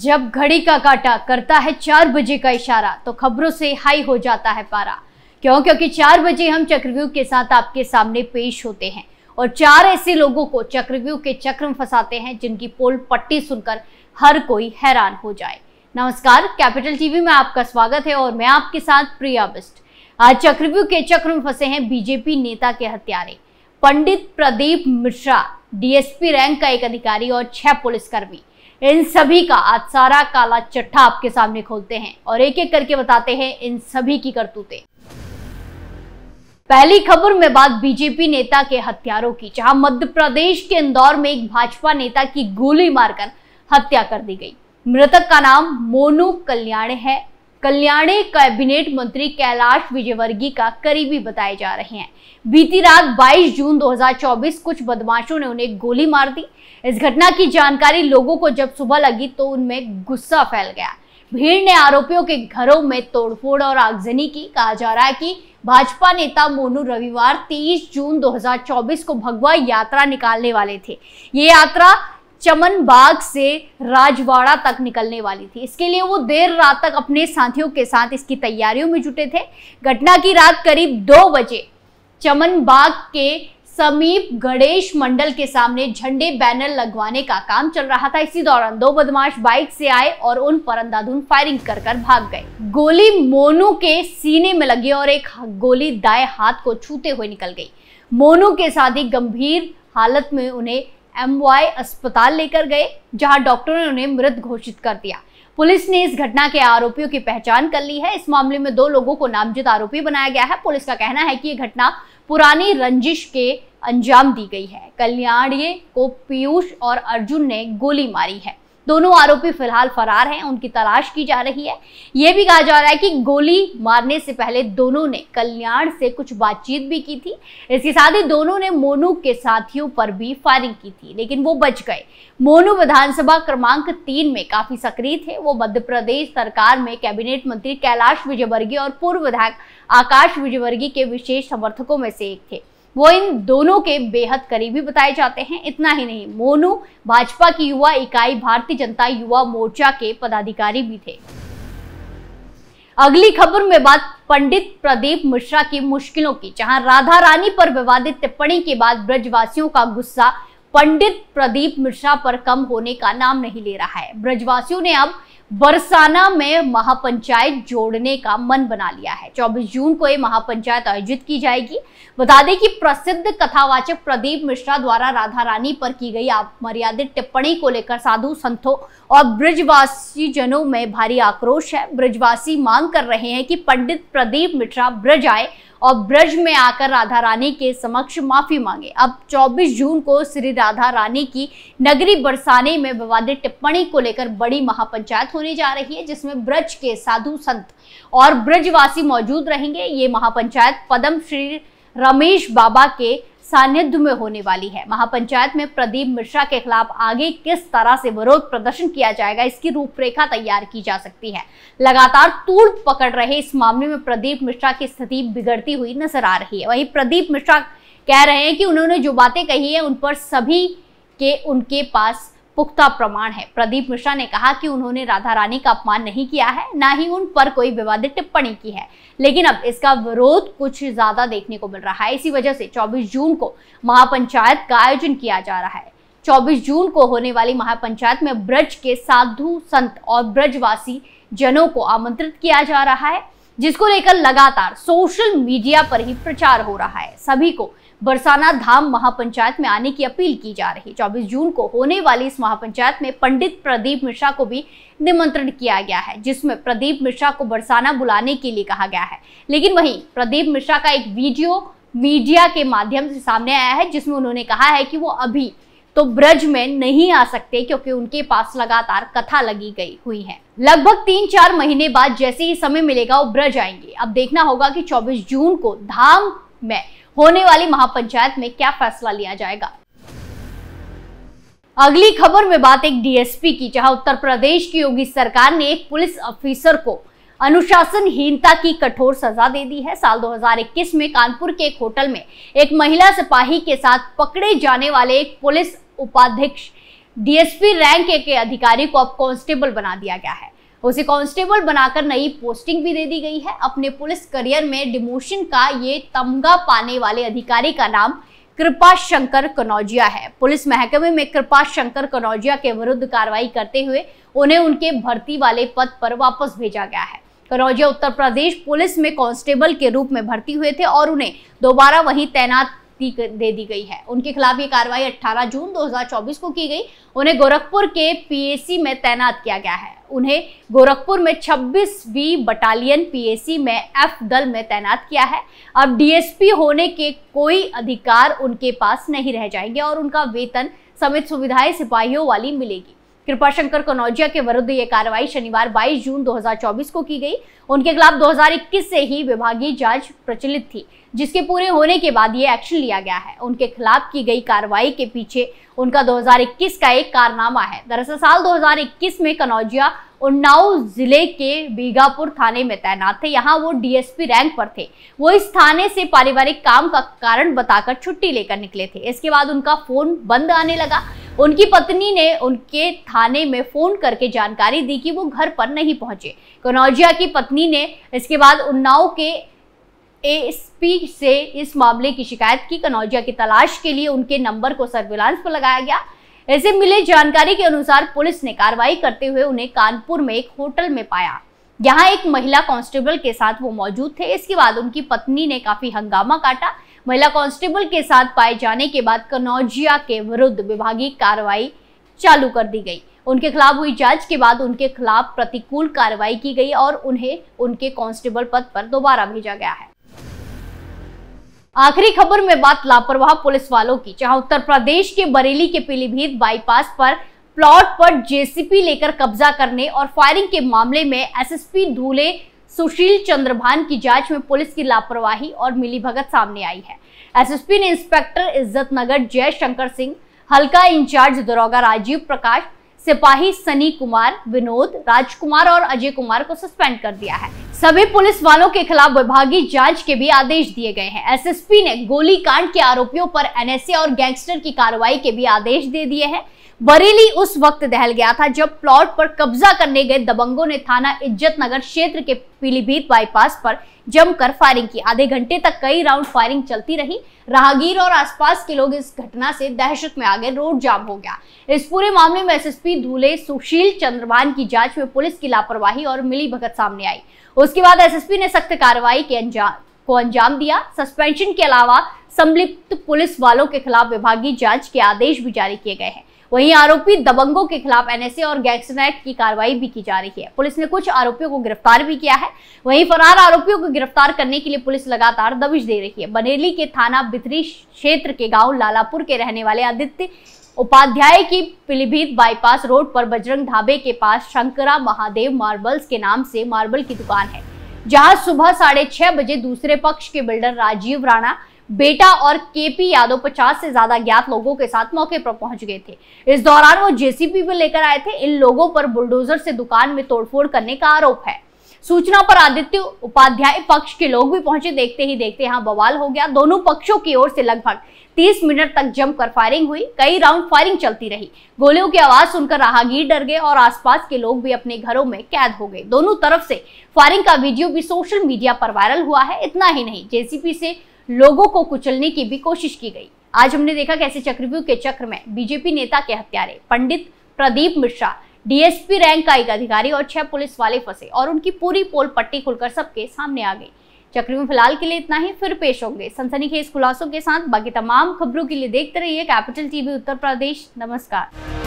जब घड़ी का काटा करता है 4 बजे का इशारा तो खबरों से हाई हो जाता है पारा। क्योंकि 4 बजे हम चक्रव्यूह के साथ आपके सामने पेश होते हैं और 4 ऐसे लोगों को चक्रव्यूह के चक्र में फंसाते हैं जिनकी पोल पट्टी सुनकर हर कोई हैरान हो जाए। नमस्कार, कैपिटल टीवी में आपका स्वागत है और मैं आपके साथ प्रिया बिस्ट। आज चक्रव्यूह के चक्र में फंसे हैं बीजेपी नेता के हत्यारे पंडित प्रदीप मिश्रा, डीएसपी रैंक का एक अधिकारी और 6 पुलिसकर्मी। इन सभी का आज सारा काला चट्टा आपके सामने खोलते हैं और एक एक करके बताते हैं इन सभी की करतूतें। पहली खबर में बात बीजेपी नेता के हत्यारों की, जहां मध्य प्रदेश के इंदौर में एक भाजपा नेता की गोली मारकर हत्या कर दी गई। मृतक का नाम मोनू कल्याण है। कल्याणे कैबिनेट मंत्री कैलाश विजयवर्गीय का करीबी बताए जा रहे हैं। बीती रात 22 जून 2024 कुछ बदमाशों ने उन्हें गोली मार दी। इस घटना की जानकारी लोगों को जब सुबह लगी तो उनमें गुस्सा फैल गया। भीड़ ने आरोपियों के घरों में तोड़फोड़ और आगजनी की। कहा जा रहा है कि भाजपा नेता मोनू रविवार 23 जून 2024 को भगवा यात्रा निकालने वाले थे। ये यात्रा चमन बाग से राजवाड़ा तक निकलने वाली थी। इसके लिए वो देर रात तक अपने साथियों के साथ इसकी तैयारियों में जुटे थे। घटना की रात करीब 2 बजे चमन बाग के समीप गणेश मंडल के सामने झंडे बैनर लगवाने का काम चल रहा था। इसी दौरान 2 बदमाश बाइक से आए और उन पर अंधाधुंध फायरिंग कर भाग गए। गोली मोनू के सीने में लगी और एक गोली दाएं हाथ को छूते हुए निकल गई। मोनू के साथ ही गंभीर हालत में उन्हें MY अस्पताल लेकर गए, जहां डॉक्टरों ने उन्हें मृत घोषित कर दिया। पुलिस ने इस घटना के आरोपियों की पहचान कर ली है। इस मामले में 2 लोगों को नामजद आरोपी बनाया गया है। पुलिस का कहना है कि यह घटना पुरानी रंजिश के अंजाम दी गई है। कल्याणीय को पीयूष और अर्जुन ने गोली मारी है। दोनों आरोपी फिलहाल फरार हैं, उनकी तलाश की जा रही है। यह भी कहा जा रहा है कि गोली मारने से पहले दोनों ने कल्याण से कुछ बातचीत भी की थी। इसके साथ ही दोनों ने मोनू के साथियों पर भी फायरिंग की थी, लेकिन वो बच गए। मोनू विधानसभा क्रमांक 3 में काफी सक्रिय थे। वो मध्य प्रदेश सरकार में कैबिनेट मंत्री कैलाश विजयवर्गीय और पूर्व विधायक आकाश विजयवर्गीय के विशेष समर्थकों में से एक थे। वो इन दोनों के बेहद करीबी बताए जाते हैं। इतना ही नहीं, मोनू भाजपा की युवा इकाई भारतीय जनता युवा मोर्चा के पदाधिकारी भी थे। अगली खबर में बात पंडित प्रदीप मिश्रा की मुश्किलों की, जहां राधा रानी पर विवादित टिप्पणी के बाद ब्रजवासियों का गुस्सा पंडित प्रदीप मिश्रा पर कम होने का नाम नहीं ले रहा है। ब्रजवासियों ने अब बरसाना में महापंचायत जोड़ने का मन बना लिया है। 24 जून को ये महापंचायत आयोजित की जाएगी। बता दें कि प्रसिद्ध कथावाचक प्रदीप मिश्रा द्वारा राधा रानी पर की गई अपमर्यादित टिप्पणी को लेकर साधु संतों और ब्रजवासी जनों में भारी आक्रोश है। ब्रजवासी मांग कर रहे हैं कि पंडित प्रदीप मिश्रा ब्रज आए और ब्रज में आकर राधा रानी के समक्ष माफी मांगे। अब 24 जून को श्री राधा रानी की नगरी बरसाने में विवादित टिप्पणी को लेकर बड़ी महापंचायत होने जा रही है, जिसमें ब्रज के साधु संत और ब्रजवासी मौजूद रहेंगे। ये महापंचायत पद्म श्री रमेश बाबा के सानिध्य में होने वाली है। महापंचायत में प्रदीप मिश्रा के खिलाफ आगे किस तरह से विरोध प्रदर्शन किया जाएगा, इसकी रूपरेखा तैयार की जा सकती है। लगातार तूड़ पकड़ रहे इस मामले में प्रदीप मिश्रा की स्थिति बिगड़ती हुई नजर आ रही है। वहीं प्रदीप मिश्रा कह रहे हैं कि उन्होंने जो बातें कही है उन पर सभी के उनके पास पुख्ता प्रमाण है। प्रदीप मिश्रा ने कहा कि उन्होंने राधा रानी का अपमान नहीं किया है, ना ही उन पर कोई विवादित टिप्पणी की है, लेकिन अब इसका विरोध कुछ ज्यादा देखने को मिल रहा है। इसी वजह से 24 जून को महापंचायत का आयोजन किया जा रहा है। 24 जून को होने वाली महापंचायत में ब्रज के साधु संत और ब्रजवासी जनों को आमंत्रित किया जा रहा है, जिसको लेकर लगातार सोशल मीडिया पर ही प्रचार हो रहा है। सभी को बरसाना धाम महापंचायत में आने की अपील की जा रही है। 24 जून को होने वाली इस महापंचायत में पंडित प्रदीप मिश्रा को भी निमंत्रण किया गया है, जिसमें प्रदीप मिश्रा को बरसाना बुलाने के लिए कहा गया है। लेकिन वहीं प्रदीप मिश्रा का एक वीडियो मीडिया के माध्यम से सामने आया है, जिसमें उन्होंने कहा है कि वो अभी तो ब्रज में नहीं आ सकते क्योंकि उनके पास लगातार कथा लगी गई हुई है। लगभग 3-4 महीने बाद जैसे ही समय मिलेगा वो ब्रज आएंगे। अब देखना होगा कि 24 जून को धाम में होने वाली महापंचायत में क्या फैसला लिया जाएगा। अगली खबर में बात एक डीएसपी की, जहां उत्तर प्रदेश की योगी सरकार ने एक पुलिस अफसर को अनुशासनहीनता की कठोर सजा दे दी है। साल 2021 में कानपुर के एक होटल में एक महिला सिपाही के साथ पकड़े जाने वाले एक पुलिस उपाधीक्षक डीएसपी रैंक के अधिकारी को अब कांस्टेबल बना दिया गया है। उसे कांस्टेबल बनाकर नई पोस्टिंग भी दे दी गई है। अपने पुलिस करियर में डिमोशन का ये तमगा पाने वाले अधिकारी का नाम कृपा शंकर कनौजिया है। पुलिस महकमे में कृपा शंकर कनौजिया के विरुद्ध कार्रवाई करते हुए उन्हें उनके भर्ती वाले पद पर वापस भेजा गया है। कनौजिया उत्तर प्रदेश पुलिस में कांस्टेबल के रूप में भर्ती हुए थे और उन्हें दोबारा वहीं तैनात दे दी गई है। उनके खिलाफ ये कार्रवाई 18 जून 2024 को की गई। उन्हें गोरखपुर के पीएसी में तैनात किया गया है। उन्हें गोरखपुर में 26वीं बटालियन पीएसी में एफ दल में तैनात किया है। अब डीएसपी होने के कोई अधिकार उनके पास नहीं रह जाएंगे और उनका वेतन समेत सुविधाएं सिपाहियों वाली मिलेगी। कृपा शंकर कनौजिया के विरुद्ध ये कार्रवाई शनिवार 22 जून 2024 को की गई। उनके खिलाफ 2021 से ही विभागीय जांच प्रचलित थी, जिसके पूरे होने के बाद ये एक्शन लिया गया है। उनके खिलाफ की गई कार्रवाई के पीछे उनका 2021 का एक कारनामा है। दरअसल साल 2021 में कनौजिया उन्नाव जिले के बीघापुर थाने में तैनात थे। यहाँ वो डीएसपी रैंक पर थे। वो इस थाने से पारिवारिक काम का कारण बताकर छुट्टी लेकर निकले थे। इसके बाद उनका फोन बंद आने लगा। उनकी पत्नी ने उनके थाने में फोन करके जानकारी दी कि वो घर पर नहीं पहुंचे। कनौजिया की पत्नी ने इसके बाद उन्नाव के एएसपी से इस मामले की शिकायत की। कनौजिया की तलाश के लिए उनके नंबर को सर्विलांस पर लगाया गया। ऐसे मिले जानकारी के अनुसार पुलिस ने कार्रवाई करते हुए उन्हें कानपुर में एक होटल में पाया। यहाँ एक महिला कांस्टेबल के साथ वो मौजूद थे। इसके बाद उनकी पत्नी ने काफी हंगामा काटा। महिला कांस्टेबल के साथ पाए जाने के बाद कनौजिया के विरुद्ध विभागीय कार्रवाई चालू कर दी गई। उनके खिलाफ हुई जांच के बाद उनके खिलाफ प्रतिकूल कार्रवाई की गई और उन्हें उनके कांस्टेबल पद पर दोबारा भेजा गया है। आखिरी खबर में बात लापरवाह पुलिस वालों की, जहां उत्तर प्रदेश के बरेली के पीलीभीत बाईपास पर प्लॉट पर जेसीपी लेकर कब्जा करने और फायरिंग के मामले में एसएसपी धूले सुशील चंद्रभान की जांच में पुलिस की लापरवाही और मिलीभगत सामने आई है। एसएसपी ने इंस्पेक्टर इज्जत नगर जय शंकर सिंह, हल्का इंचार्ज दरोगा राजीव प्रकाश, सिपाही सनी कुमार, विनोद, राजकुमार और अजय कुमार को सस्पेंड कर दिया है। सभी पुलिस वालों के खिलाफ विभागीय जांच के भी आदेश दिए गए हैं। एसएसपी ने गोलीकांड के आरोपियों पर एनएसए और गैंगस्टर की कार्रवाई के भी आदेश दे दिए हैं। बरेली उस वक्त दहल गया था जब प्लॉट पर कब्जा करने गए दबंगों ने थाना इज्जत नगर क्षेत्र के पीलीभीत बाईपास पर जमकर फायरिंग की। आधे घंटे तक कई राउंड फायरिंग चलती रही। राहगीर और आसपास के लोग इस घटना से दहशत में आ गए। रोड जाम हो गया। इस पूरे मामले में एसएसपी धूले सुशील चंद्रभान की जांच में पुलिस की लापरवाही और मिलीभगत सामने आई। उसके बाद एसएसपी ने सख्त कार्रवाई के अंजाम दिया। सस्पेंशन के अलावा संलिप्त पुलिस वालों के खिलाफ विभागीय जांच के आदेश भी जारी किए गए हैं। वहीं आरोपी दबंगों के खिलाफ एनएसए और गैंगस्टर एक्ट की कार्रवाई भी की जा रही है। पुलिस ने कुछ आरोपियों को गिरफ्तार भी किया है। वहीं फरार आरोपियों को गिरफ्तार करने के लिए पुलिस लगातार दबिश दे रही है। बरेली के थाना बिथरी क्षेत्र के गांव लालापुर के रहने वाले आदित्य उपाध्याय की पीलीभीत बाईपास रोड पर बजरंग ढाबे के पास शंकरा महादेव मार्बल्स के नाम से मार्बल की दुकान है, जहां सुबह 6:30 बजे दूसरे पक्ष के बिल्डर राजीव राणा बेटा और केपी यादव 50 से ज्यादा ज्ञात लोगों के साथ मौके पर पहुंच गए थे। इस दौरान वो जेसीबी भी लेकर आए थे। इन लोगों पर बुलडोजर से दुकान में तोड़फोड़ करने का आरोप है। सूचना पर आदित्य उपाध्याय पक्ष के लोग भी पहुंचे। देखते ही देखते यहाँ बवाल हो गया। दोनों पक्षों की ओर से लगभग 30 मिनट तक जमकर फायरिंग हुई। कई राउंड फायरिंग चलती रही। गोलियों की आवाज सुनकर राहगीर डर गए और आसपास के लोग भी अपने घरों में कैद हो गए। दोनों तरफ से फायरिंग का वीडियो भी सोशल मीडिया पर वायरल हुआ है। इतना ही नहीं, जेसीबी से लोगों को कुचलने की भी कोशिश की गई। आज हमने देखा कैसे चक्रव्यूह के चक्र में बीजेपी नेता के हत्यारे पंडित प्रदीप मिश्रा, डीएसपी रैंक का एक अधिकारी और 6 पुलिस वाले फंसे और उनकी पूरी पोल पट्टी खुलकर सबके सामने आ गई। चक्रव्यूह फिलहाल के लिए इतना ही। फिर पेश होंगे सनसनीखेज खुलासों के साथ। बाकी तमाम खबरों के लिए देखते रहिए कैपिटल टीवी उत्तर प्रदेश। नमस्कार।